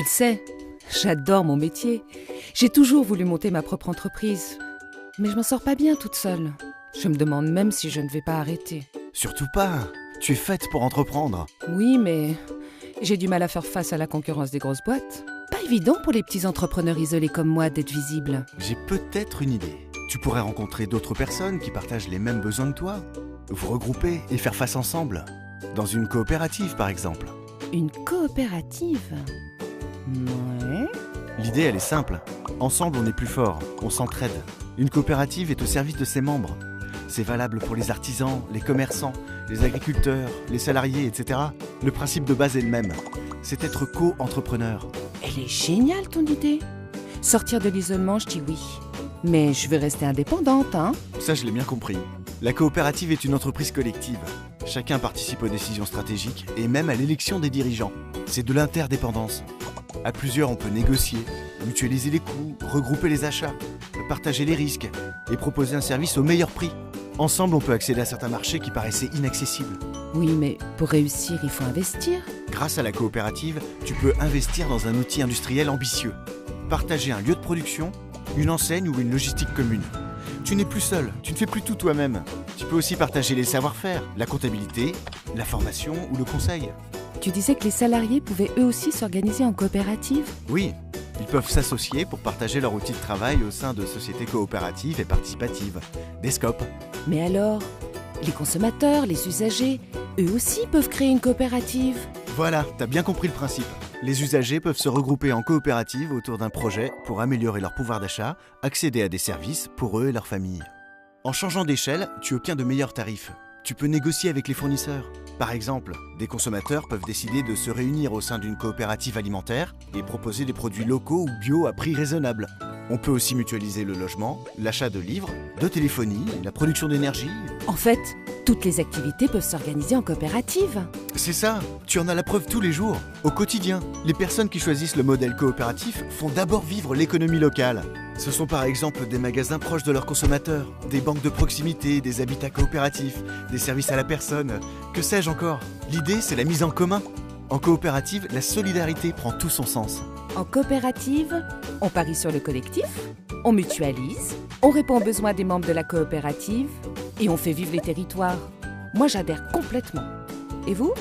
le sais, j'adore mon métier. J'ai toujours voulu monter ma propre entreprise. Mais je m'en sors pas bien toute seule. Je me demande même si je ne vais pas arrêter. Surtout pas. Tu es faite pour entreprendre. Oui, mais j'ai du mal à faire face à la concurrence des grosses boîtes. Pas évident pour les petits entrepreneurs isolés comme moi d'être visibles. J'ai peut-être une idée. Tu pourrais rencontrer d'autres personnes qui partagent les mêmes besoins que toi. Vous regrouper et faire face ensemble. Dans une coopérative, par exemple. Une coopérative? Ouais. L'idée, elle est simple. Ensemble, on est plus fort, on s'entraide. Une coopérative est au service de ses membres. C'est valable pour les artisans, les commerçants, les agriculteurs, les salariés, etc. Le principe de base est le même. C'est être co-entrepreneur. Elle est géniale ton idée. Sortir de l'isolement, je dis oui. Mais je veux rester indépendante, hein. Ça, je l'ai bien compris. La coopérative est une entreprise collective. Chacun participe aux décisions stratégiques et même à l'élection des dirigeants. C'est de l'interdépendance. À plusieurs, on peut négocier, mutualiser les coûts, regrouper les achats, partager les risques et proposer un service au meilleur prix. Ensemble, on peut accéder à certains marchés qui paraissaient inaccessibles. Oui, mais pour réussir, il faut investir. Grâce à la coopérative, tu peux investir dans un outil industriel ambitieux. Partager un lieu de production, une enseigne ou une logistique commune. Tu n'es plus seul, tu ne fais plus tout toi-même. Tu peux aussi partager les savoir-faire, la comptabilité, la formation ou le conseil. Tu disais que les salariés pouvaient eux aussi s'organiser en coopérative? Oui, ils peuvent s'associer pour partager leur outil de travail au sein de sociétés coopératives et participatives, des SCOP. Mais alors, les consommateurs, les usagers, eux aussi peuvent créer une coopérative? Voilà, t'as bien compris le principe. Les usagers peuvent se regrouper en coopérative autour d'un projet pour améliorer leur pouvoir d'achat, accéder à des services pour eux et leur famille. En changeant d'échelle, tu obtiens de meilleurs tarifs. Tu peux négocier avec les fournisseurs. Par exemple, des consommateurs peuvent décider de se réunir au sein d'une coopérative alimentaire et proposer des produits locaux ou bio à prix raisonnable. On peut aussi mutualiser le logement, l'achat de livres, de téléphonie, la production d'énergie. En fait, toutes les activités peuvent s'organiser en coopérative. C'est ça, tu en as la preuve tous les jours. Au quotidien, les personnes qui choisissent le modèle coopératif font d'abord vivre l'économie locale. Ce sont par exemple des magasins proches de leurs consommateurs, des banques de proximité, des habitats coopératifs, des services à la personne, que sais-je encore. L'idée, c'est la mise en commun. En coopérative, la solidarité prend tout son sens. En coopérative, on parie sur le collectif, on mutualise, on répond aux besoins des membres de la coopérative et on fait vivre les territoires. Moi, j'adhère complètement. Et vous ?